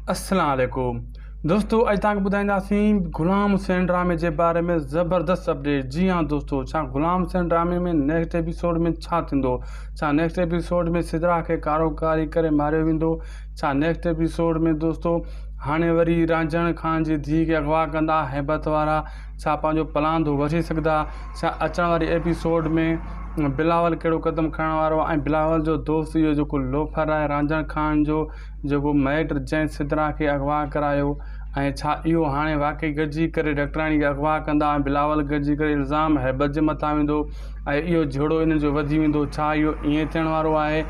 अस्सलाम वालेकुम दोस्तों, अॼु तव्हांखे ॿुधाईंदासीं गुलाम हुसैन ड्रामे जे बारे में ज़बरदस्त अपडेट। जी हाँ दोस्तों, छा गुलाम हुसैन ड्रामे में नेक्स्ट एपिसोड में छा थींदो? छा नेक्स्ट एपिसोड में सिदरा खे कारोकारी करे मारियो वेंदो? छा नेक्स्ट एपिसोड में दोस्तों हाणे वरी रांझण खान जी धीउ खे अगवा कंदा हैबत वारा? छा पंहिंजो प्लान थो वठी सघंदा? छा अचण वारी एपिसोड में बिलावल कहिड़ो क़दम खणण वारो आहे? ऐं बिलावल जो दोस्त इहो जेको लोफर आहे रांझण खान जो, जेको मैट जंहिं सिदरा खे अगवा करायो, ऐं छा इहो हाणे वाक़ई गॾिजी करे डॉक्टराणी खे अगवा कंदा? ऐं बिलावल गॾिजी करे इल्ज़ाम हैबत जे मथां वेंदो ऐं इहो झगड़ो इन्हनि जो वधी वेंदो? छा इहो ईअं थियण वारो आहे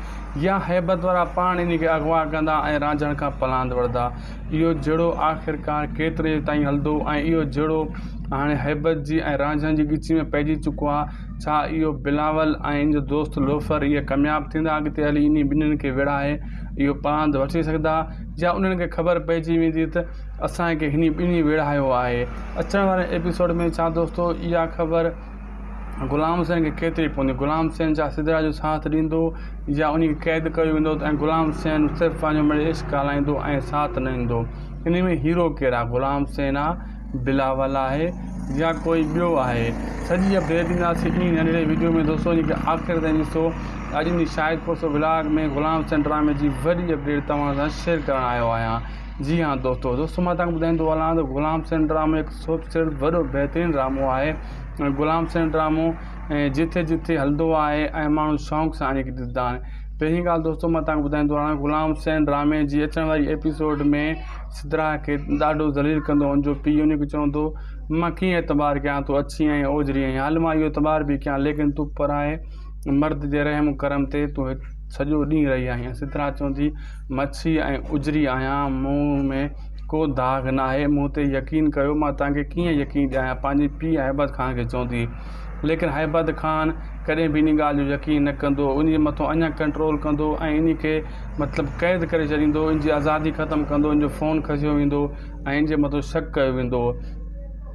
या हैबत वारा पाण इन खे अगवा कंदा ऐं रांझण खां पलांद वठंदा? इहो झगड़ो आख़िरकार केतिरे ताईं हलंदो ऐं इहो झगड़ो हाणे हैबत जी ऐं रांझण जी ॻिची में पइजी चुको आहे? छा इहो बिलावल ऐं इन जो दोस्त लोफर इहे कामयाबु थींदा अॻिते हली इन ॿिन्हिनि खे विड़हाए इहो पलांद वठी सघंदा, या उन्हनि खे ख़बर पइजी वेंदी त असांखे हिन ॿिन्ही विड़हायो आहे? अचण वारे एपिसोड में छा दोस्तों इहा ख़बर गुलाम हुसैन खे केतिरी पवंदी? गुलाम हुसैन छा सिदरा जो साथ ॾींदो या उन खे क़ैद कयो वेंदो ऐं गुलाम हुसैन सिर्फ़ु पंहिंजो मिड़े इश्क हलाईंदो ऐं साथ न ॾींदो? इन में हीरो केरु आहे? गुलाम हुसैन आहे, बिलावल आहे, या कोई ॿियो आहे? सॼी अपडेट ॾींदासीं इन नंढिड़े वीडियो में दोस्तों। इन खे आख़िर ताईं ॾिसो। अॼु जी शायदि कोसो व्लॉग में गुलाम हुसैन ड्रामे जी वॾी अपडेट तव्हां सां शेयर करणु आयो आहियां। जी हाँ दोस्तों, मां तव्हांखे ॿुधाईंदो हलां त गुलाम हुसैन ड्रामो हिकु सुपरहिट वॾो बहितरीनु ड्रामो आहे। गुलाम हुसैन ड्रामो जिथे जिथे हलंदो आहे ऐं माण्हू शौक़ सां आणे ॾिसंदा आहिनि। पहिरीं ॻाल्हि दोस्तों, मां तव्हांखे ॿुधाईंदो हलां गुलाम हुसैन ड्रामे जी अचण वारी एपिसोड में सिदरा खे ॾाढो ज़लील कंदो हुनजो पीउ। उन खे चवंदो, मां कीअं एतबार कयां, तूं अची ऐं ओजरी आहीं, हल मां इहो एतबार बि कयां, लेकिन तूं पराए मर्द जे रहम करम ते तूं सॼो ॾींहुं रही आहीं। सिदरा चवंदी, मच्छी ऐं उजरी आहियां, मुंहुं में को दाग़ न आहे, मूं ते यकीन कयो। मां तव्हांखे कीअं यकीन ॾियां? पंहिंजे पीउ हैबत खान खे चवंदी। लेकिन हैबत खान कॾहिं बि इन ॻाल्हि जो यकीन न कंदो, उन जे मथां अञा कंट्रोल कंदो ऐं इन खे मतिलबु क़ैद करे छॾींदो, इन जी आज़ादी ख़तमु कंदो, इन जो फ़ोन खसियो वेंदो ऐं इन जे मथां शक कयो वेंदो।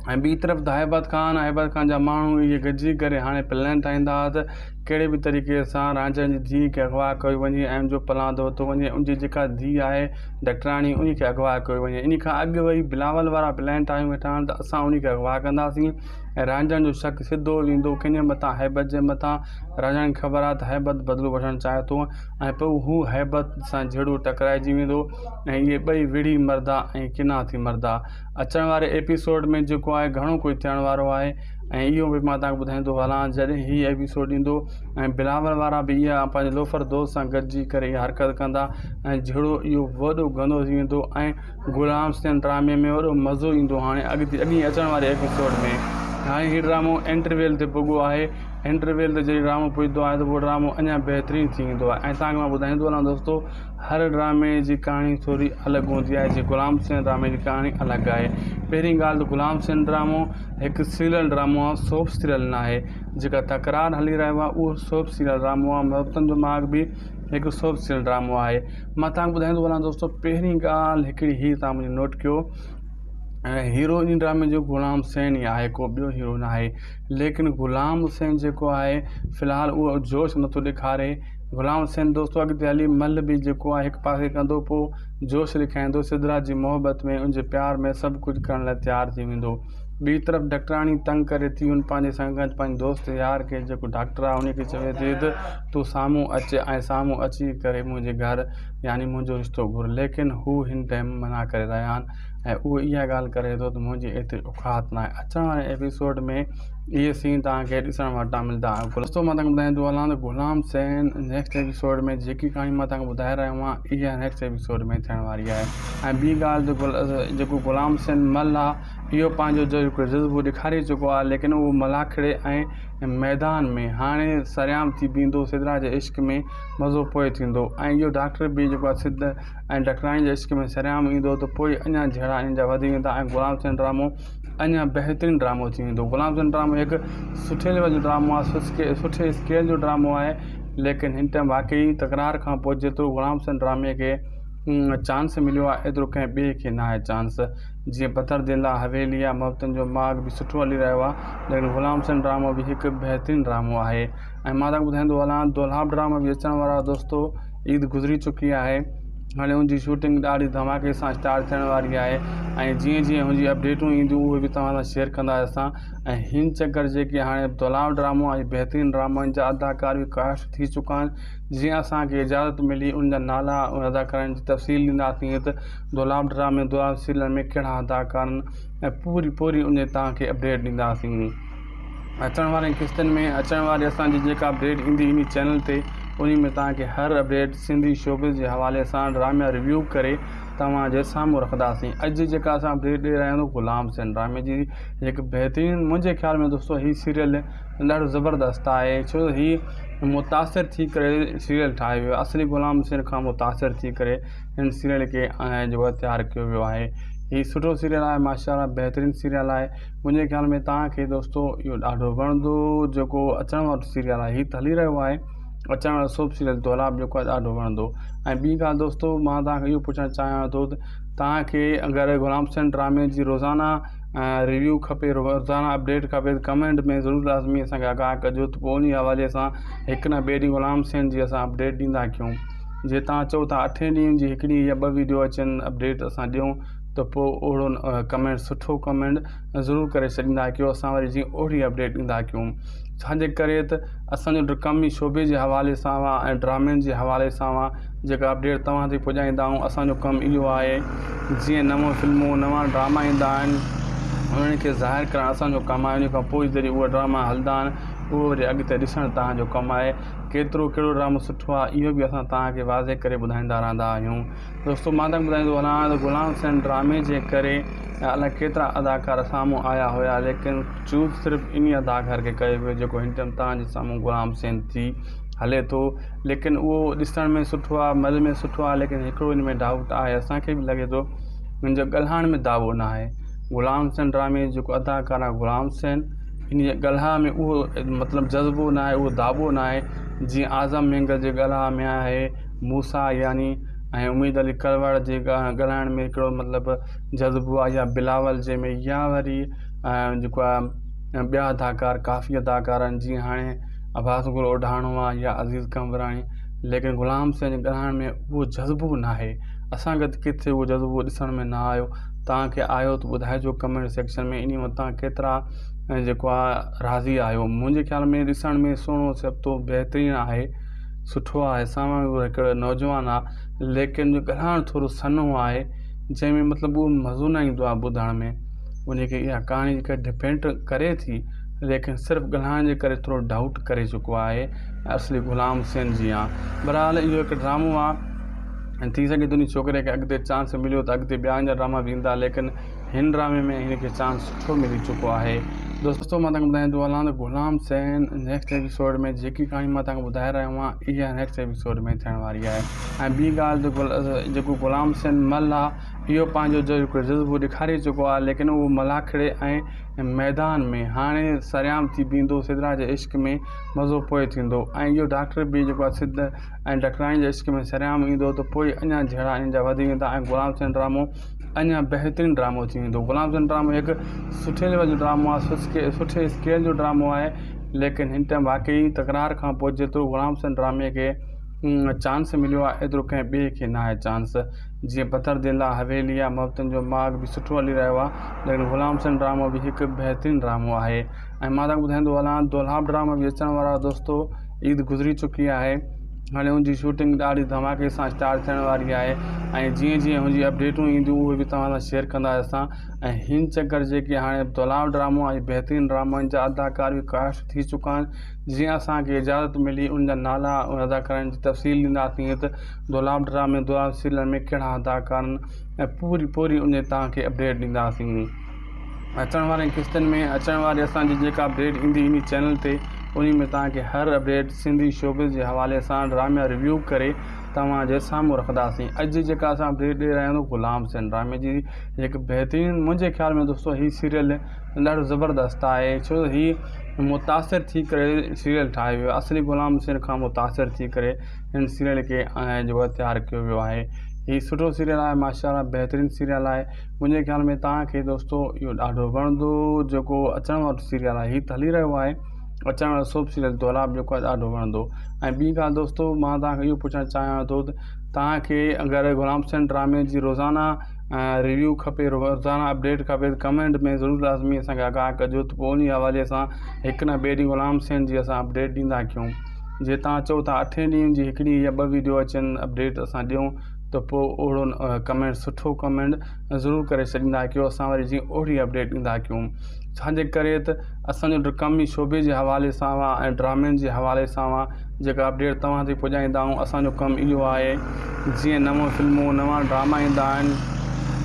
ऐं ॿी तरफ़ त हैबत खान जा माण्हू इहे गॾिजी करे हाणे प्लान ठाहींदा त कहिड़े बि तरीक़े सां रांझण जी धीउ खे अगवा कयो वञे ऐं उनजो पलांद वरितो वञे। उनजी जेका धीउ आहे डॉक्टराणी, उन खे अगवा कयो वञे। इन खां अॻु वरी बिलावल वारा प्लान ठाहियूं वेठा आहिनि त असां उन खे अगवा कंदासीं ऐं रांझण जो शक सिधो वेंदो कंहिंजे मथां? हैबत जे मथां। रांझण खे ख़बर आहे त हैबत बदिलो वठणु चाहे थो ऐं पोइ हू हैबत सां झड़ो टकराइजी वेंदो ऐं इहे ॿई विढ़ी मरदा ऐं किना थी मरदा। अचण वारे एपिसोड में जेको आहे घणो कुझु थियण वारो आहे ऐं इहो बि मां तव्हांखे ॿुधाईंदो हलां जॾहिं हीअ एपिसोड ईंदो। ऐं बिलावल वारा बि इहा पंहिंजे लोफर दोस्त सां गॾिजी करे इहा हरकत कंदा ऐं झड़ो इहो वॾो गंदो थी वेंदो ऐं गुलाम हुसैन ड्रामे में वॾो मज़ो ईंदो। हाणे अॻिते अचण वारे एपिसोड में हाणे हीउ ड्रामो इंटरवेल ते पुॻो आहे। इंटरवेल ते जॾहिं ड्रामो पुॼंदो आहे त उहो ड्रामो अञा बहितरीनु थी वेंदो आहे। ऐं तव्हांखे मां ॿुधाईंदो हलां दोस्तों, हर ड्रामे जी कहाणी थोरी अलॻि हूंदी आहे। जीअं गुलाम हुसैन ड्रामे जी कहाणी अलॻि आहे। पहिरीं ॻाल्हि त गुलाम हुसैन ड्रामो हिकु सीरियल ड्रामो आहे, सोप सीरियल न आहे। जेका तकरार हली रहियो आहे उहो सोप सीरियल ड्रामो आहे। मोहब्बतनि जो माॻ बि हिकु सोप सीरियल ड्रामो आहे। मां तव्हांखे ॿुधाईंदो हलां दोस्तों, पहिरीं ॻाल्हि हिकिड़ी हीअ तव्हां मुंहिंजी नोट कयो, हीरो इन ड्रामे जो गुलाम हुसैन ई आहे, को ॿियो हीरो न आहे। लेकिन गुलाम हुसैन जेको आहे फ़िलहालु उहो जोश नथो ॾेखारे। गुलाम हुसैन दोस्तों अॻिते हली मल बि जेको आहे हिकु पासे कंदो, पोइ जोश ॾेखारींदो, सिदरा जी मोहबत में उनजे प्यार में सभु कुझु करण लाइ तयारु थी वेंदो। ॿी तरफ़ डॉक्टराणी तंग करे थी उन पंहिंजे संगत पंहिंजे दोस्त यार खे, जेको डॉक्टर आहे उनखे चवे थी त तूं साम्हूं अच ऐं साम्हूं अची करे मुंहिंजे घर यानी मुंहिंजो रिश्तो घुर। लेकिन हू हिन टाइम मना करे रहिया आहिनि ऐं उहो इहा ॻाल्हि करे थो त मुंहिंजी एतिरी औकात न आहे। अचण वारे एपिसोड में इहे सीन तव्हांखे ॾिसण वटां मिलंदा। दोस्तों मां तव्हांखे ॿुधाईंदो हलां त गुलाम हुसैन नेक्स्ट एपिसोड में जेकी कहाणी मां तव्हांखे ॿुधाए रहियो आहियां इहा नेक्स्ट एपिसोड में थियण वारी आहे। ऐं ॿी ॻाल्हि त जेको गुलाम हुसैन मल आहे इहो पंहिंजो जेको जज़्बो ॾेखारे चुको आहे, लेकिन उहो मलाखड़े ऐं मैदान में हाणे सरियाम थी बीहंदो, सिदरा जे इश्क में मज़ो पोइ थींदो। ऐं इहो डॉक्टर बि जेको आहे सिद ऐं डॉक्टराणी जे इश्क में सरियाम ईंदो त पोइ अञा झड़ा इन जा वधी वेंदा ऐं गुलाम हुसैन ड्रामो अञा बहितरीनु ड्रामो थी वेंदो। गुलाम हुसैन ड्रामो हिकु सुठे लेवल जो ड्रामो आहे, सुठे स्केल जो ड्रामो आहे। लेकिन हिन टाइम वाक़ई तकरार खां पोइ जेतिरो गुलाम हुसैन ड्रामे खे चांस मिलियो आहे एतिरो कंहिं ॿिए खे न आहे चांस। जीअं पत्थर दिल आहे, हवेली आहे, मोहब्बतनि जो माॻ बि सुठो हली रहियो आहे, लेकिन गुलाम हुसैन ड्रामो बि हिकु बहितरीनु ड्रामो आहे। ऐं मां तव्हांखे ॿुधाईंदो हलां दोलाब ड्रामा बि अचण वारा दोस्तों, ईद गुज़री चुकी आहे हाणे उनजी शूटिंग ॾाढी धमाके सां स्टार्ट थियण वारी आहे ऐं जीअं जीअं हुनजी अपडेटूं ईंदियूं उहे बि तव्हां सां शेयर कंदासीं असां। ऐं हिन चकर जेके हाणे तलाव ड्रामो ऐं बहितरीनु ड्रामनि जा अदाकार बि कास्ट थी चुका आहिनि। जीअं असांखे इजाज़त मिली उन जा नाला अदाकारनि जी तफ़सील ॾींदासीं त दुलाब ड्रामे दुलाब सीरियल में कहिड़ा अदाकार आहिनि ऐं पूरी उन तव्हांखे अपडेट ॾींदासीं। अचण वारनि किस्तनि में अचण वारी असांजी जेका अपडेट ईंदी इन चैनल ते उन में तव्हांखे हर अपडेट सिंधी शोबिज़ जे हवाले सां ड्रामा रिव्यू करे तव्हांजे साम्हूं रखंदासीं। अॼु जेका असां अपडेट ॾेई रहिया आहियूं ग़ुलाम हुसैन ड्रामे जी हिकु बहितरीनु, मुंहिंजे ख़्याल में दोस्तो हीअ सीरियल ॾाढो ज़बरदस्त आहे, छो हीअ मुतासिर थी करे सीरियल ठाहियो वियो आहे। असली ग़ुलाम हुसैन खां मुतासिर थी करे हिन सीरियल खे जेको तयारु कयो वियो आहे। हीअ सुठो सीरियल आहे, माशाअल्लाह बहितरीनु सीरियल आहे। मुंहिंजे ख़्याल में तव्हांखे दोस्तो इहो ॾाढो वणंदो। जेको अचण वारो सीरियल आहे हीअ हली रहियो आहे, अचण वारो सोप सीरियल दुलाब जेको आहे ॾाढो वणंदो। ऐं ॿी ॻाल्हि दोस्तो, मां तव्हांखे इहो पुछणु चाहियां थो त तव्हांखे अगरि ग़ुलाम हुसैन ड्रामे जी रोज़ाना रिव्यू खपे, रोज़ाना अपडेट खपे त कमेंट में ज़रूरु लाज़मी असांखे आगाह कजो त पोइ उन हवाले सां हिकु न ॿिए ॾींहुं ग़ुलाम हुसैन जी असां अपडेट ॾींदा कयूं। जे तव्हां चओ था 8 ॾींहंनि जी हिकिड़ी या 2 वीडियो अचनि अपडेट असां ॾियूं त पोइ ओहिड़ो कमेंट सुठो कमेंट ज़रूरु करे छॾींदा कयो, असां वरी जीअं ओहिड़ी अपडेट ॾींदा कयूं। छाजे करे त असांजो कम ई शोबे जे हवाले सां हुआ ऐं ड्रामनि जे हवाले सां हुआ, जेका अपडेट तव्हां ताईं पुॼाईंदा आहियूं। असांजो कमु इहो आहे, जीअं नवं फिल्मूं नवां ड्रामा ईंदा आहिनि उन्हनि खे ज़ाहिर करणु असांजो कमु आहे। उन खां पोइ जॾहिं उहे ड्रामा हलंदा आहिनि उहो वरी अॻिते ॾिसणु तव्हांजो कमु आहे। केतिरो कहिड़ो ड्रामो सुठो आहे इहो बि असां तव्हांखे वाज़े करे ॿुधाईंदा रहंदा आहियूं। दोस्तो मां तव्हांखे ॿुधाईंदो वञा त ग़ुलाम हुसैन ड्रामे जे करे अलाए केतिरा अदाकार साम्हूं आया हुया, लेकिन चूज़ सिर्फ़ु इन अदाकार खे कयो वियो जेको हिन टाइम तव्हांजे साम्हूं ग़ुलाम हुसैन थी हले थो। लेकिन उहो ॾिसण में सुठो आहे, मज़े में सुठो आहे, लेकिन हिकिड़ो इन में डाउट आहे, असांखे बि लॻे थो मुंहिंजो ॻाल्हाइण में दावो न आहे। ग़ुलाम हुसैन ड्रामे जेको अदाकार आहे ग़ुलाम हुसैन, इन जे ॻाल्हाइण में उहो मतिलबु जज़्बो न आहे, उहो दावो न आहे जीअं आज़म मेंगर जे ॻाल्हाइण में आहे, मूसा यानी ऐं उम्मीद अली करवड़ जे ॻाल्हाइण में हिकिड़ो मतिलबु जज़्बो आहे, या बिलावल जे में, या वरी जेको आहे ॿिया अदाकार काफ़ी अदाकार आहिनि जीअं हाणे अब्बास गुल ओढाणो आहे या अज़ीज़ कंवराणी। लेकिन ग़ुलाम हुसैन जे ॻाल्हाइण में उहो जज़्बो न आहे। असांखे किथे उहो जज़्बो ॾिसण में न आयो। तव्हांखे आयो त ॿुधाइजो कमेंट सेक्शन में, इन में तव्हां केतिरा जेको आहे राज़ी आहियो। मुंहिंजे ख़्याल में ॾिसण में सुहिणो सभु बहितरीनु आहे, सुठो आहे। साम्हूं उहो हिकिड़ो नौजवान आहे, लेकिन जो ॻाल्हाइण थोरो सन्हो आहे, जंहिंमें मतिलबु उहो मज़ो न ईंदो आहे ॿुधण में। उनखे इहा कहाणी जेका डिपेंड करे थी, लेकिन सिर्फ़ु ॻाल्हाइण जे करे थोरो डाउट करे चुको आहे असली ग़ुलाम हुसैन जी आहे। बहरहाल इहो हिकु ड्रामो आहे ऐं थी सघे थो उन छोकिरे खे अॻिते चांस मिलियो त अॻिते ॿिया जा ड्रामा बि ईंदा, लेकिन हिन ड्रामे में हिनखे चांस सुठो मिली चुको आहे। दोस्तो मां तव्हांखे ॿुधाईंदो हलां त ग़ुलाम हुसैन नेक्स्ट एपिसोड में जेकी कहाणी मां तव्हांखे ॿुधाए रहियो आहियां इहा नेक्स्ट एपिसोड में थियण वारी आहे। ऐं ॿी ॻाल्हि त जेको ग़ुलाम हुसैन मल आहे इहो पंहिंजो जेको जज़्बो ॾेखारे चुको आहे, लेकिन उहो मलाखड़े ऐं मैदान में हाणे सरियाम थी बीहंदो, सिदरा जे इश्क में मज़ो पोइ थींदो। ऐं इहो डॉक्टर बि जेको आहे सिद्ध ऐं डॉक्टराणी जे इश्क में सरियाम ईंदो त पोइ अञा जहिड़ा इन जा वधी वेंदा ऐं ग़ुलाम हुसैन ड्रामो अञा बहितरीनु ड्रामो थी वेंदो। ग़ुलाम हुसैन ड्रामो हिकु सुठे लेवल जो ड्रामो आहे, सुठे स्केल जो ड्रामो आहे, लेकिन हिन टाइम वाक़ई तकरार खां पोइ जेतिरो ग़ुलाम हुसैन ड्रामे खे चांस मिलियो आहे एतिरो कंहिं ॿिए खे न आहे चांस। जीअं पथर दिल आहे, हवेली आहे, मोहब्बतनि जो माग बि सुठो हली रहियो आहे, लेकिन ग़ुलाम हुसैन ड्रामो बि हिकु बहितरीनु ड्रामो आहे। ऐं मां तव्हांखे ॿुधाईंदो हलां दुलाब ड्रामा बि अचण वारा दोस्तो, ईद गुज़री चुकी आहे, हाणे उनजी शूटिंग ॾाढी धमाके सां स्टार्ट थियण वारी आहे। ऐं जीअं जीअं हुनजी अपडेटूं ईंदियूं उहे बि तव्हां सां शेयर कंदासीं असां। ऐं हिन चकर जेके हाणे दुलाब ड्रामो ऐं बहितरीनु ड्रामनि जा अदाकार बि कास्ट थी चुका आहिनि। जीअं असांखे इजाज़त मिली उन जा नाला अदाकारनि जी तफ़सील ॾींदासीं त दुलाब ड्रामे दुलाब सीरियल में कहिड़ा अदाकार आहिनि ऐं पूरी उन तव्हांखे अपडेट ॾींदासीं। अचण वारनि किस्तनि में अचण वारी असांजी जेका अपडेट ईंदी इन चैनल ते उन में तव्हांखे हर अपडेट सिंधी शोबिज़ जे हवाले सां ड्रामा रिव्यू करे तव्हांजे साम्हूं रखंदासीं। अॼु जेका असां अपडेट ॾेई रहिया आहियूं ग़ुलाम हुसैन ड्रामे जी हिकु बहितरीनु, मुंहिंजे ख़्याल में दोस्तो हीअ सीरियल ॾाढो ज़बरदस्त आहे, छो हीअ मुतासिर थी करे सीरियल ठाहियो वियो आहे। असली ग़ुलाम हुसैन खां मुतासिर थी करे हिन सीरियल खे जेको तयारु कयो वियो आहे। हीअ सुठो सीरियल आहे, माशाअल्लाह बहितरीनु सीरियल आहे। मुंहिंजे ख़्याल में तव्हांखे दोस्तो इहो ॾाढो वणंदो। जेको अचण वारो सीरियल आहे हीअ हली रहियो आहे, अचण वारो सोप सीरियल दुलाब जेको आहे ॾाढो वणंदो। ऐं ॿी ॻाल्हि दोस्तो मां तव्हांखे इहो पुछणु चाहियां थो त तव्हांखे अगरि गुलाम हुसैन ड्रामे जी रोज़ाना रिव्यू खपे, रोज़ाना अपडेट खपे, कमेंट में ज़रूरु लाज़मी असांखे आगाह कजो, त पोइ उन हवाले सां हिकु न ॿिए ॾींहुं गुलाम हुसैन जी असां अपडेट ॾींदा कयूं। जे तव्हां चओ था 8 ॾींहंनि जी हिकिड़ी या 2 वीडियो अचनि अपडेट असां ॾियूं, त पोइ ओहिड़ो कमेंट सुठो कमेंट ज़रूरु करे छॾींदा कयो, असां वरी जीअं ओहिड़ी अपडेट ॾींदा कयूं। छाजे करे त असांजो कम ई शोबे जे हवाले सां ऐं ड्रामनि जे हवाले सां जेका अपडेट तव्हां ते पुॼाईंदा आहियूं। असांजो कमु इहो आहे, जीअं नवां फिल्मूं नवां ड्रामा ईंदा आहिनि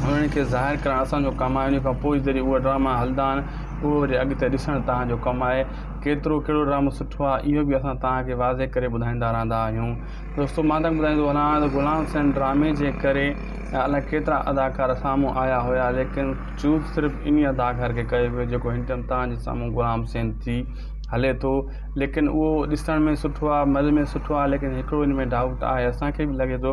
उन्हनि खे ज़ाहिर करणु असांजो कमु आहे। उन खां पोइ जॾहिं उहे ड्रामा हलंदा आहिनि उहो वरी अॻिते ॾिसणु तव्हांजो कमु आहे। केतिरो कहिड़ो ड्रामो सुठो आहे इहो बि असां तव्हांखे वाज़े करे ॿुधाईंदा रहंदा आहियूं। दोस्तो मां तव्हांखे ॿुधाईंदो वञा त गुलाम हुसैन ड्रामे जे करे अलाए केतिरा अदाकार साम्हूं आया हुया, लेकिन चूज़ सिर्फ़ु इन अदाकार खे कयो वियो जेको हिन टाइम तव्हांजे साम्हूं गुलाम हुसैन थी हले थो। लेकिन उहो ॾिसण में सुठो आहे, मज़ में सुठो आहे, लेकिन हिकिड़ो इन में डाउट आहे, असांखे बि लॻे थो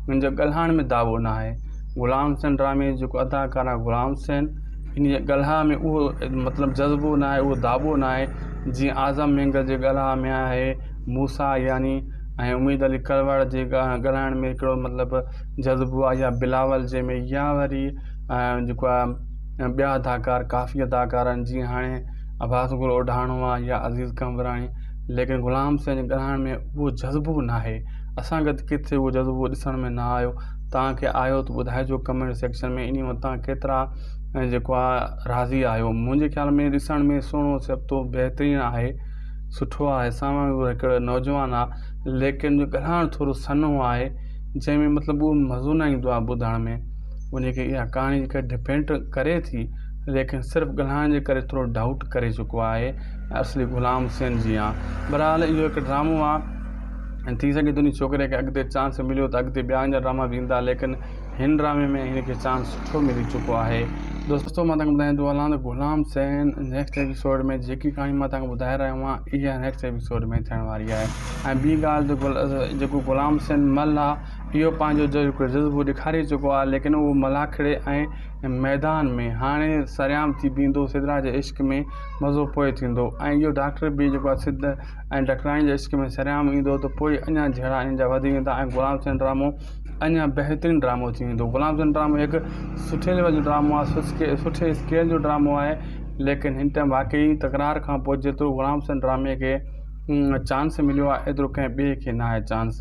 हुन जो ॻाल्हाइण में दावो न आहे। गुलाम हुसैन ड्रामे जेको अदाकार आहे गुलाम हुसैन, इन जे ॻाल्हाइण में उहो मतिलबु जज़्बो न आहे, उहो दाबो न आहे जीअं आज़म मेंगल जे ॻाल्हाइण में आहे, मूसा यानी ऐं उमीद अली करवड़ जे ॻाल्हाइण में हिकिड़ो मतिलबु जज़्बो आहे, या बिलावल जे में, या वरी जेको आहे ॿिया अदाकार काफ़ी अदाकार आहिनि जीअं हाणे अब्बास गुल ओढाणो आहे या अज़ीज़ कंवराणी। लेकिन गुलाम हुसैन जे ॻाल्हाइण में उहो जज़्बो न आहे। असांखे किथे उहो जज़्बो ॾिसण में न आयो। तव्हांखे आयो त ॿुधाइजो कमेंट सेक्शन में, इन में तव्हां केतिरा जेको आहे राज़ी आहियो। मुंहिंजे ख़्याल में ॾिसण में सुहिणो सभु तो बहितरीनु आहे, सुठो आहे। साम्हूं उहो हिकिड़ो नौजवान आहे, लेकिन ॻाल्हाइण थोरो सन्हो आहे, जंहिंमें मतिलबु उहो मज़ो न ईंदो आहे ॿुधण में। उनखे इहा कहाणी जेका डिपेंड करे थी, लेकिन सिर्फ़ु ॻाल्हाइण जे करे थोरो डाउट करे चुको आहे असली गुलाम हुसैन जी आहे। बहरहाल इहो हिकु ड्रामो आहे, थी सघे थो उन छोकिरे खे अॻिते चांस मिलियो त अॻिते ॿिया अञा ड्रामा बि ईंदा, लेकिन हिन ड्रामे में हिनखे चांस सुठो मिली चुको आहे। दोस्तो मां तव्हांखे ॿुधाईंदो हलां त गुलाम हुसैन नेक्स्ट एपिसोड में जेकी कहाणी मां तव्हांखे ॿुधाए रहियो आहियां इहा नेक्स्ट एपिसोड में थियण वारी आहे। ऐं ॿी ॻाल्हि त जेको गुलाम हुसैन मल आहे इहो पंहिंजो जेको जज़्बो ॾेखारे चुको आहे, लेकिन उहो मलाखड़े ऐं मैदान में हाणे सरियाम थी बीहंदो, सिदरा जे इश्क में मज़ो पोइ थींदो। ऐं इहो डॉक्टर बि जेको आहे सिद्ध ऐं डॉक्टराणी जे इश्क में सरियाम ईंदो त पोइ अञा जहिड़ा इन जा वधी वेंदा ऐं गुलाम हुसैन ड्रामो अञा बहितरीनु ड्रामो थी वेंदो। गुलाम हुसैन ड्रामो हिकु सुठे लेवल जो ड्रामो आहे, सुठे स्केल जो ड्रामो आहे, लेकिन हिन टाइम वाक़ई तकरार खां पोइ जेतिरो गुलाम हुसैन ड्रामे खे चांस मिलियो आहे एतिरो कंहिं ॿिए खे न आहे चांस।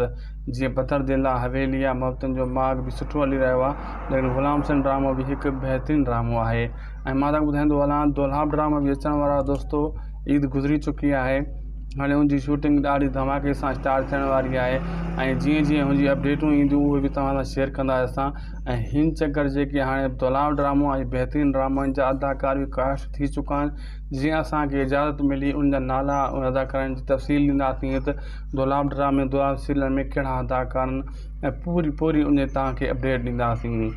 जीअं पथर दिल आहे, हवेली आहे, मोहब्बतनि जो माग बि सुठो हली रहियो आहे, लेकिन गुलाम हुसैन ड्रामो बि हिकु बहितरीनु ड्रामो आहे। ऐं मां तव्हांखे ॿुधाईंदो हलां दोलाब ड्रामा बि अचण वारा दोस्तो, ईद गुज़री चुकी आहे, हाणे हुनजी शूटिंग ॾाढी धमाके सां स्टार्ट थियण वारी आहे। ऐं जीअं जीअं हुनजी अपडेटूं ईंदियूं उहे बि तव्हां सां शेयर कंदासीं असां। ऐं हिन चकर जेके हाणे दोलाब ड्रामो आहे बहितरीनु ड्रामो, हिन जा अदाकार बि कास्ट थी चुका आहिनि। जीअं असांखे इजाज़त मिली उन जा नाला उन अदाकारनि जी तफ़सील ॾींदासीं त दोलाब ड्रामे दोलाब सीरियल में कहिड़ा अदाकार आहिनि, ऐं पूरी उन तव्हांखे अपडेट ॾींदासीं।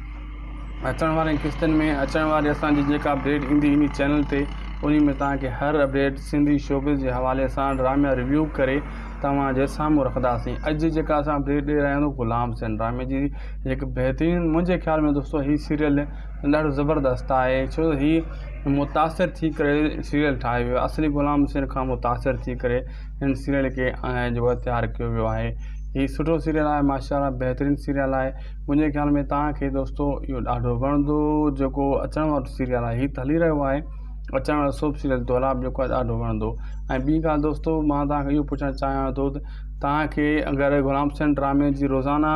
अचण वारनि किस्तनि में अचण वारी असांजी जेका अपडेट ईंदी इन चैनल ते, उन में तव्हांखे हर अपडेट सिंधी शोबिज़ जे हवाले सां ड्रामा रिव्यू करे तव्हांजे साम्हूं रखंदासीं। अॼु जेका असां अपडेट ॾेई रहिया आहियूं गुलाम हुसैन ड्रामे जी हिकु बहितरीनु, मुंहिंजे ख़्याल में दोस्तो हीअ सीरियल ॾाढो ज़बरदस्त आहे, छो त हीअ मुतासिर थी करे सीरियल ठाहियो वियो आहे। असली गुलाम हुसैन खां मुतासिर थी करे हिन सीरियल खे जेको तयारु कयो वियो आहे। हीअ सुठो सीरियल आहे, माशाअल्लाह बहितरीनु सीरियल आहे। मुंहिंजे ख़्याल में तव्हांखे दोस्तो इहो ॾाढो वणंदो। जेको अचण वारो सीरियल आहे हीअ त हली रहियो आहे, अचण वारो सोप सीरियल दोलाब जेको आहे ॾाढो वणंदो। ऐं ॿी ॻाल्हि दोस्तो मां तव्हांखे इहो पुछणु चाहियां थो त तव्हांखे अगरि गुलाम हुसैन ड्रामे जी रोज़ाना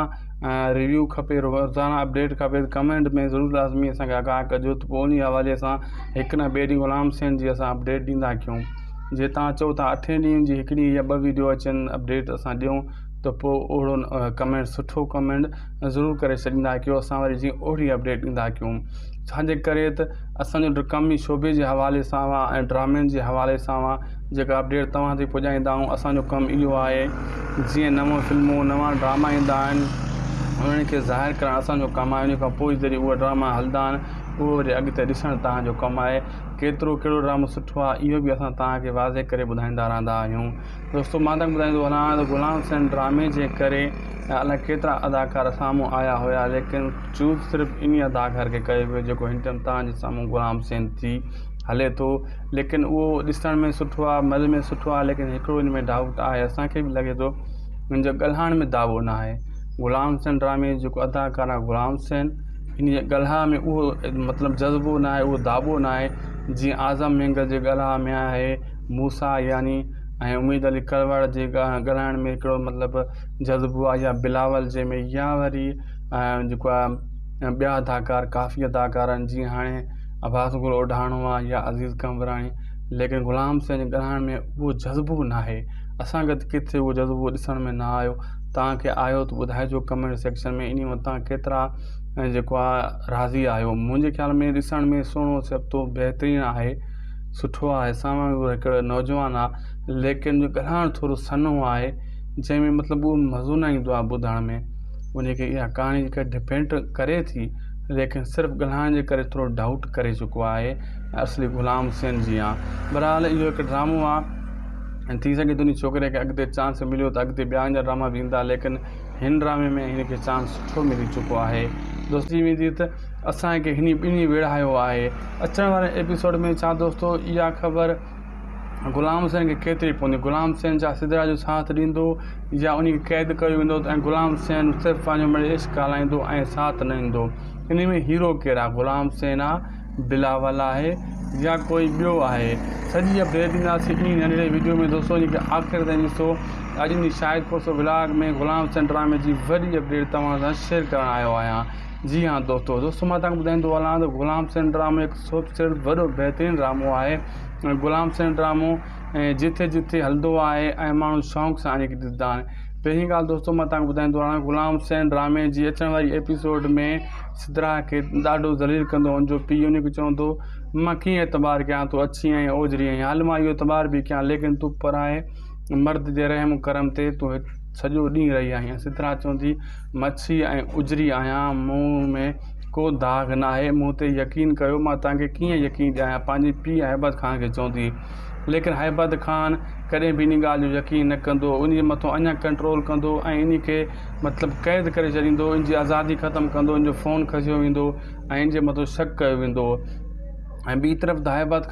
रिव्यू खपे, रोज़ाना अपडेट खपे, त कमेंट में ज़रूरु लाज़मी असांखे आगाह कजो, त पोइ उन हवाले सां हिकु न ॿिए ॾींहुं गुलाम हुसैन जी असां अपडेट ॾींदा कयूं। जे तव्हां चओ था 8 ॾींहंनि जी हिकिड़ी या 2 वीडियो अचनि अपडेट असां ॾियूं, त पोइ ओहिड़ो कमेंट सुठो कमेंट ज़रूरु करे छॾींदा कयो, असां वरी जीअं ओहिड़ी अपडेट ॾींदा कयूं। छाजे करे त असांजो कम ई शोबे जे हवाले सां ऐं ड्रामनि जे हवाले सां जेका अपडेट तव्हां ते पुॼाईंदा आहियूं। असांजो कमु इहो आहे, जीअं नवां फिल्मूं नवां ड्रामा ईंदा आहिनि उन्हनि खे ज़ाहिर करणु असांजो कमु आहे। उन खां पोइ जॾहिं उहे ड्रामा हलंदा आहिनि उहो वरी अॻिते ॾिसणु तव्हांजो कमु आहे। केतिरो कहिड़ो ड्रामो सुठो आहे इहो बि असां तव्हांखे वाज़े करे ॿुधाईंदा रहंदा आहियूं। दोस्तो मां तव्हांखे ॿुधाईंदो हलां त गुलाम हुसैन ड्रामे जे करे अलाए केतिरा अदाकार साम्हूं आया हुया, लेकिन चूज़ सिर्फ़ु इन अदाकार खे कयो वियो जेको हिन टाइम तव्हांजे साम्हूं गुलाम हुसैन थी हले थो। लेकिन उहो ॾिसण में सुठो आहे, मज़ में सुठो आहे, लेकिन हिकिड़ो इन में डाउट आहे, असांखे बि लॻे थो हुन जो ॻाल्हाइण में दावो न आहे। गुलाम हुसैन ड्रामे जो अदाकार आहे गुलाम हुसैन, इन ॻाल्हि में उहो मतिलबु जज़्बो न आहे, उहो दाबो न आहे जीअं आज़म मेंगल जे ॻाल्हि में आहे मूसा यानी ऐं उम्मीद अली करवड़ जे ॻाल्हाइण में हिकिड़ो मतिलबु जज़्बो आहे, या बिलावल जे में, या वरी जेको आहे ॿिया अदाकार काफ़ी अदाकार आहिनि जीअं हाणे अब्बास गुल ओढाणो आहे या अज़ीज़ कंवराणी, लेकिन गुलाम हुसैन जे ॻाल्हाइण में उहो जज़्बो न आहे। असांखे किथे उहो जज़्बो ॾिसण में न आयो। तव्हांखे आयो त ॿुधाइजो कमेंट सेक्शन में, इन वटां केतिरा जेको आहे राज़ी आहियो। मुंहिंजे ख़्याल में ॾिसण में सुहिणो सभु बहितरीनु आहे, सुठो आहे। साम्हूं उहो हिकिड़ो नौजवान आहे, लेकिन जो ॻाल्हाइणु थोरो सन्हो आहे, जंहिंमें मतिलबु उहो मज़ो न ईंदो आहे ॿुधण में। उनखे इहा कहाणी जेका डिपेंड करे थी, लेकिन सिर्फ़ु ॻाल्हाइण जे करे थोरो डाउट करे चुको आहे असली गुलाम हुसैन जी आहे। बहरहाल इहो हिकु ड्रामो आहे, ऐं थी सघे थो उन छोकिरे खे अॻिते चांस मिलियो त अॻिते ॿिया अञा ड्रामा बि ईंदा, लेकिन हिन ड्रामे में हिनखे चांस सुठो मिली चुको आहे। दोस्ती वेंदी त असांखे ॿिन्ही वेड़ायो आहे। अचण वारे एपिसोड में छा दोस्तो इहा ख़बर गुलाम हुसैन खे केतिरी पवंदी, गुलाम हुसैन छा सिदरा जो साथ ॾींदो या उनखे क़ैद कयो वेंदो, ऐं गुलाम हुसैन सिर्फ़ु पंहिंजो मिड़े इश्क हलाईंदो ऐं साथ न ॾींदो। इन में हीरो केरु आहे, गुलाम हुसैन आहे, बिलावल आहे, या कोई ॿियो आहे? सॼी अपडेट ॾींदासीं इन नंढड़े वीडियो में दोस्तो। इनखे आख़िर ताईं ॾिसो। अॼु जी शायदि कोसो व्लॉग में गुलाम हुसैन ड्रामे जी वॾी अपडेट तव्हां सां शेयर करणु आयो आहियां। जी हाँ दोस्तो मां तव्हांखे ॿुधाईंदो हलां त गुलाम हुसैन ड्रामो हिकु सिर्फ़ु वॾो बहितरीनु ड्रामो आहे। गुलाम हुसैन ड्रामो जिथे जिथे हलंदो आहे ऐं माण्हू शौक़ु सां इनखे ॾिसंदा आहिनि। पहिरीं ॻाल्हि दोस्तो मां तव्हांखे ॿुधाईंदो आहियां, गुलाम हुसैन ड्रामे जी अचण वारी एपिसोड में सिदरा खे ॾाढो ज़लील कंदो हुनजो पीउ। उनखे चवंदो मां कीअं एतबार कयां, तूं अछी ऐं ओजरी आहीं, हल मां इहो एतबार बि कयां, लेकिन तूं पराए मर्द जे रहम करम ते तूं सॼो ॾींहुं रही आहीं। सिदरा चवंदी मच्छी ऐं उजरी आहियां, मुंहुं में को दाग़ न आहे, मूं ते यकीन कयो। मां तव्हांखे कीअं यकीन ॾियां, पंहिंजे पीउ हैबत ख़ान खे चवंदी। लेकिन हैबत ख़ान कॾहिं बि इन ॻाल्हि जो यकीन न कंदो, उन जे मथां अञा कंट्रोल कंदो ऐं इन खे मतिलबु क़ैद करे छॾींदो, इन जी आज़ादी ख़तमु कंदो, इन जो फ़ोन खसियो वेंदो ऐं इन जे मथां शक कयो वेंदो। ऐं ॿी तरफ़ त हैबत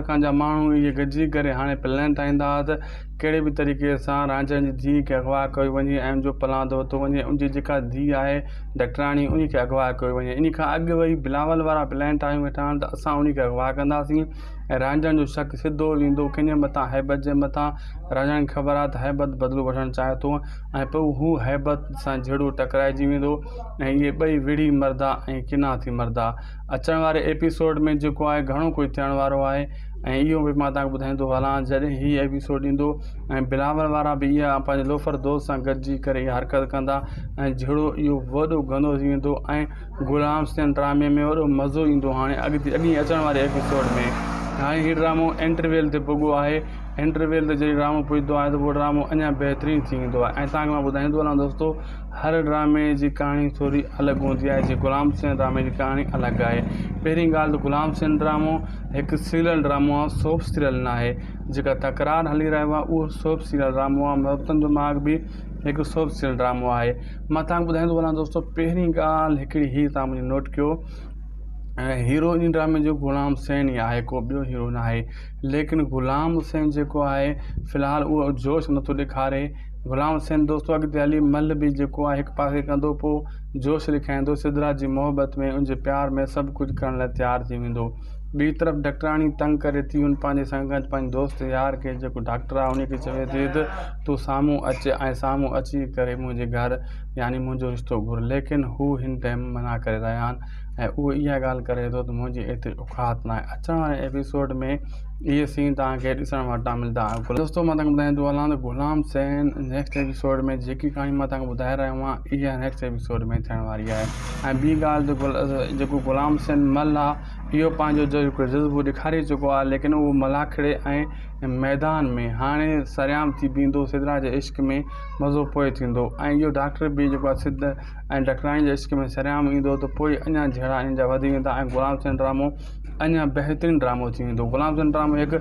ख़ान जा माण्हू इहे गॾिजी करे हाणे प्लान ठाहींदा हुआ त कहिड़े बि तरीक़े सां रांझनि जी धीउ खे अगवा कयो वञे ऐं उनजो पलांदो वरितो वञे। उनजी जेका धीउ आहे डकराणी, उनखे अगवा कयो वञे। इन खां अॻु वरी बिलावल वारा प्लान ठाहियूं वेठा आहिनि त असां उनखे अगवा कंदासीं ऐं रांझनि जो शक सिधो वेंदो कंहिंजे मथां, हैबत जे मथां। रांझनि खे ख़बर आहे त हैबत बदिलो वठणु चाहे थो ऐं पोइ हू हैबत सां जहिड़ो टकराइजी वेंदो ऐं इहे ॿई विढ़ी मरदा ऐं किना थी मरदा। अचण वारे एपिसोड में जेको आहे घणो कुझु थियण वारो आहे ऐं इहो बि मां तव्हांखे ॿुधाईंदो हलां जॾहिं हीअ एपिसोड ईंदो। ऐं बिलावल वारा बि इहा पंहिंजे लोफर दोस्त सां गॾिजी करे इहा हरकत कंदा ऐं जहिड़ो इहो वॾो गंदो थी वेंदो ऐं गुलाम हुसैन ड्रामे में वॾो मज़ो ईंदो हाणे अॻिते अचण वारे एपिसोड में। हाणे हीउ ड्रामो इंटरवेल ते पुॻो आहे। इंटरवेल ते जॾहिं ड्रामो पुॼंदो आहे त उहो ड्रामो अञा बहितरीनु थी वेंदो आहे। ऐं तव्हांखे मां ॿुधाईंदो हलां दोस्तो, हर ड्रामे जी कहाणी थोरी अलॻि हूंदी आहे, जीअं गुलाम हुसैन ड्रामे जी कहाणी अलॻि आहे। पहिरीं ॻाल्हि त गुलाम हुसैन ड्रामो हिकु सीरियल ड्रामो आहे, सोप सीरियल न आहे। जेका तकरार हली रहियो आहे उहो सोप सीरियल ड्रामो आहे। मोहब्बतनि जो माॻ बि हिकु सोप सीरियल ड्रामो आहे। मां तव्हांखे ॿुधाईंदो हलां दोस्तो, पहिरीं ॻाल्हि हिकिड़ी हीअ तव्हां मुंहिंजी नोट कयो, हीरो इन ड्रामे जो गुलाम हुसैन ई आहे, को ॿियो हीरो न आहे। लेकिन गुलाम हुसैन जेको आहे फ़िलहालु उहो जोश नथो ॾेखारे। गुलाम हुसैन दोस्तो अॻिते हली मल बि जेको आहे हिकु पासे कंदो, पोइ जोश ॾेखारींदो, सिदरा जी मोहबत में, उनजे प्यार में सभु कुझु करण लाइ तयारु थी वेंदो। ॿी तरफ़ डॉक्टराणी तंग करे थी उन पंहिंजे संगत, पंहिंजे दोस्त यार खे जेको डॉक्टर आहे उनखे चवे थी त तूं साम्हूं अचु ऐं साम्हूं अची करे मुंहिंजे घर यानी मुंहिंजो रिश्तो घुर। लेकिन हू हिन टाइम मना करे रहिया आहिनि ऐं उहो इहा ॻाल्हि करे थो त मुंहिंजी एतिरी औकात न आहे। अचण वारे एपिसोड में इहे सीन तव्हांखे ॾिसण वटां मिलंदा। दोस्तो मां तव्हांखे ॿुधाईंदो हलां त गुलाम हुसैन नेक्स्ट एपिसोड में जेकी कहाणी मां तव्हांखे ॿुधाए रहियो आहियां इहा नेक्स्ट एपिसोड में थियण वारी आहे। ऐं ॿी ॻाल्हि त जेको गुलाम हुसैन मल आहे इहो पंहिंजो जेको जज़्बो ॾेखारे चुको आहे, लेकिन उहो मलाखड़े ऐं मैदान में हाणे सरियाम थी बीहंदो, सिदरा जे इश्क में मज़ो पोइ थींदो। ऐं इहो डॉक्टर बि जेको आहे सिद ऐं डॉक्टराणी जे इश्क में सरियाम ईंदो त पोइ अञा जहिड़ा इन जा वधी वेंदा ऐं गुलाम हुसैन ड्रामो अञा बहितरीनु ड्रामो थी वेंदो। गुलाम हुसैन ड्रामो हिकु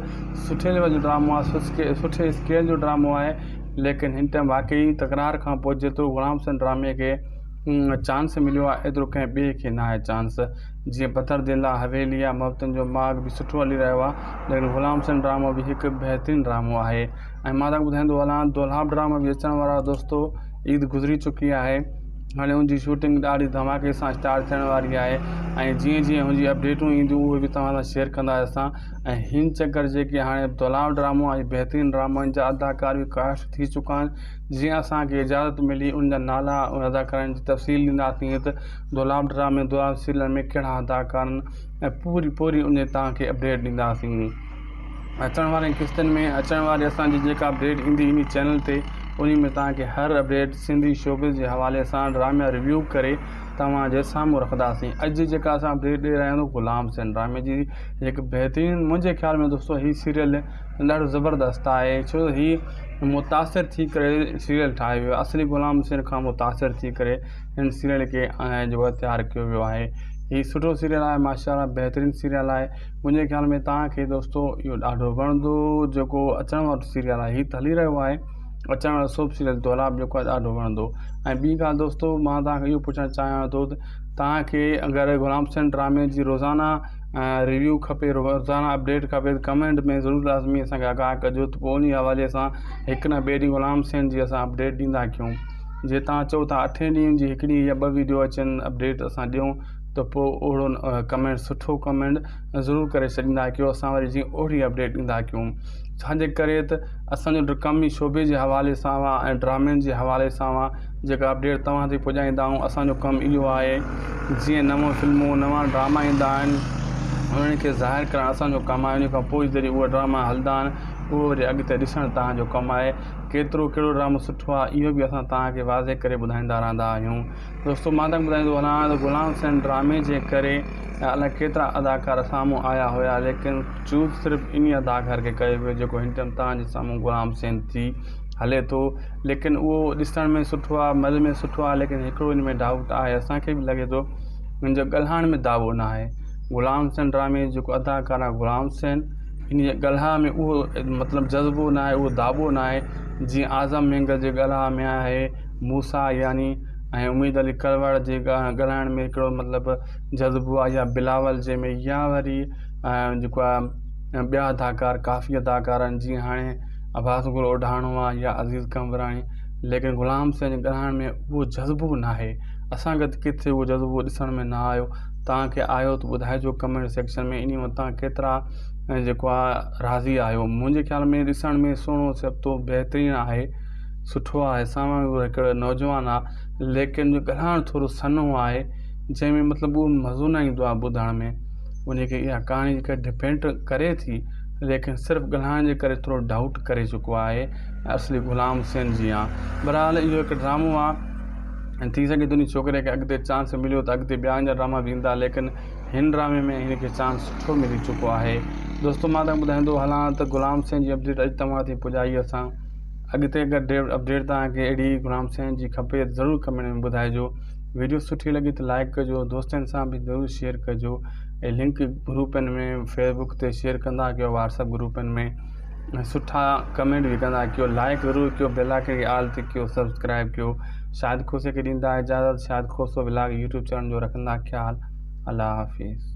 सुठे लेवल जो ड्रामो आहे, सुठे स्केल जो ड्रामो आहे, लेकिन हिन टाइम वाक़ई तकरार खां पोइ जेतिरो गुलाम हुसैन ड्रामे खे चांस मिलियो आहे एतिरो कंहिं ॿिए खे न आहे चांस। जीअं पथर दिल आहे, हवेली आहे, मोहब्बतनि जो माॻ बि सुठो हली रहियो आहे, लेकिन गुलाम हुसैन ड्रामो बि हिकु बहितरीनु ड्रामो आहे। ऐं मां तव्हांखे ॿुधाईंदो हलां दोलाब ड्रामो बि अचण वारो आहे दोस्तो। ईद गुज़री चुकी आहे। हाणे हुनजी शूटिंग ॾाढी धमाके सां स्टार्ट थियण वारी आहे ऐं जीअं जीअं हुनजी अपडेटूं ईंदियूं उहे बि तव्हां सां शेयर कंदा असां। ऐं हिन चकर जेके हाणे तलाव ड्रामो ऐं बहितरीनु ड्रामनि जा अदाकार बि कास्ट थी चुका आहिनि। जीअं असांखे इजाज़त मिली उन जा नाला उन अदाकारनि जी तफ़सील ॾींदासीं त दुलाव ड्रामे दुलाव सीरियल में कहिड़ा अदाकार आहिनि ऐं पूरी उन तव्हांखे अपडेट ॾींदासीं। अचण वारनि किस्तनि में अचण वारी असांजी जेका अपडेट ईंदी इन चैनल ते उन में तव्हांखे हर अपडेट सिंधी शोबिज़ जे हवाले सां ड्रामा रिव्यू करे तव्हांजे साम्हूं रखंदासीं। अॼु जेका असां अपडेट ॾेई रहिया आहियूं ग़ुलाम हुसैन ड्रामे जी हिकु बहितरीनु, मुंहिंजे ख़्याल में दोस्तो हीअ सीरियल ॾाढो ज़बरदस्त आहे, छो हीअ मुतासिर थी करे सीरियल ठाहियो वियो आहे। असली ग़ुलाम हुसैन खां मुतासिर थी करे हिन सीरियल खे जो तयारु कयो वियो आहे। हीअ सुठो सीरियल आहे, माशाअल्लाह बहितरीनु सीरियल आहे। मुंहिंजे ख़्याल में तव्हांखे दोस्तो इहो ॾाढो वणंदो। जेको अचण वारो सीरियल आहे हीअ त हली रहियो आहे, अचण वारो सोप सीरियल दुलाव जेको आहे ॾाढो वणंदो। ऐं ॿी ॻाल्हि दोस्तो, मां तव्हांखे इहो पुछणु चाहियां थो त तव्हांखे अगरि ग़ुलाम हुसैन ड्रामे जी रोज़ाना रिव्यू खपे, रोज़ाना अपडेट खपे त कमेंट में ज़रूरु लाज़मी असांखे आगाह कजो त पोइ उन हवाले सां हिकु न ॿिए ॾींहुं ग़ुलाम हुसैन जी असां अपडेट ॾींदा कयूं। जे तव्हां चओ था 8 ॾींहंनि जी हिकिड़ी या 2 वीडियो अचनि अपडेट असां ॾियूं त पोइ ओहिड़ो कमेंट सुठो कमेंट ज़रूरु करे छॾींदा कयो, असां वरी जीअं ओहिड़ी अपडेट ॾींदा कयूं। छाजे करे त असांजो कम ई शोबे जे हवाले सां हुआ ऐं ड्रामनि जे हवाले सां हुआ, जेका अपडेट तव्हां ताईं पुॼाईंदा आहियूं। असांजो कमु इहो आहे, जीअं नवं फिल्मूं नवां ड्रामा ईंदा आहिनि उन्हनि खे ज़ाहिर करणु असांजो कमु आहे। उन खां पोइ जॾहिं उहे ड्रामा हलंदा आहिनि उहो वरी अॻिते ॾिसणु तव्हांजो कमु आहे। कहिड़ो ड्रामो सुठो आहे इहो बि असां तव्हांखे वाज़े करे ॿुधाईंदा रहंदा आहियूं। दोस्तो मां तव्हांखे ॿुधाईंदो वञा त ग़ुलाम हुसैन ड्रामे जे करे अलाए केतिरा अदाकार साम्हूं आया हुया, लेकिन चूज़ सिर्फ़ु इन अदाकार खे कयो वियो जेको हिन टाइम तव्हांजे साम्हूं ग़ुलाम हुसैन थी हले थो। लेकिन उहो ॾिसण में सुठो आहे, मज़े में सुठो आहे, लेकिन हिकिड़ो इन में डाउट आहे, असांखे बि लॻे थो हुनजो ॻाल्हाइण में दावो न आहे। ग़ुलाम हुसैन ड्रामे जेको अदाकार आहे ग़ुलाम हुसैन, इन जे ॻाल्हाइण में उहो मतिलबु जज़्बो न आहे, उहो दावो न आहे जीअं आज़म मेंगल जे ॻाल्हाइण में आहे, मूसा यानी ऐं उम्मीद अली करवड़ जे ॻाल्हाइण में हिकिड़ो मतिलबु जज़्बो आहे, या बिलावल जे में, या वरी जेको आहे ॿिया अदाकार काफ़ी अदाकार आहिनि जीअं हाणे अब्बास गुल ओढाणो आहे या अज़ीज़ कंवराणी। लेकिन ग़ुलाम हुसैन जे ॻाल्हाइण में उहो जज़्बो न आहे। असांखे किथे उहो जज़्बो ॾिसण में न आयो। तव्हांखे आयो त ॿुधाइजो कमेंट सेक्शन में, इन में तव्हां केतिरा जेको आहे राज़ी आहियो। मुंहिंजे ख़्याल में ॾिसण में सुहिणो सभु बहितरीनु आहे, सुठो आहे। साम्हूं उहो हिकिड़ो नौजवान आहे, लेकिन जो ॻाल्हाइण थोरो सन्हो आहे, जंहिंमें मतिलबु उहो मज़ो न ईंदो आहे ॿुधण में। उनखे इहा कहाणी जेका डिपेंड करे थी, लेकिन सिर्फ़ु ॻाल्हाइण जे करे थोरो डाउट करे चुको आहे असली ग़ुलाम हुसैन जी आहे। बहरहाल इहो हिकु ड्रामो आहे ऐं थी सघे थो उन छोकिरे खे अॻिते चांस मिलियो त अॻिते ॿिया जा ड्रामा बि ईंदा, लेकिन हिन ड्रामे में हिनखे चांस सुठो मिली चुको आहे। दोस्तो मां तव्हांखे ॿुधाईंदो हलां त ग़ुलाम हुसैन जी अपडेट अॼु तव्हां ताईं पुॼाई असां। अॻिते अगरि अपडेट तव्हांखे अहिड़ी ग़ुलाम हुसैन जी खपे ज़रूरु कमेंट में ॿुधाइजो। वीडियो सुठी लॻी त लाइक कजो, दोस्तनि सां बि ज़रूरु शेयर कजो ऐं लिंक ग्रुपनि में फेसबुक ते शेयर कंदा कयो, व्हाट्सअप ग्रुपनि में सुठा कमेंट बि कंदा कयो, लाइक ज़रूरु कयो, बेल आइकन खे ऑल ते कयो, सब्सक्राइब कयो। शाहिद खोसे खे ॾींदा इजाज़त। शाहिद खोसो व्लॉग यूट्यूब चैनल जो रखंदा ख़्यालु। अल्लाह हाफ़िज़।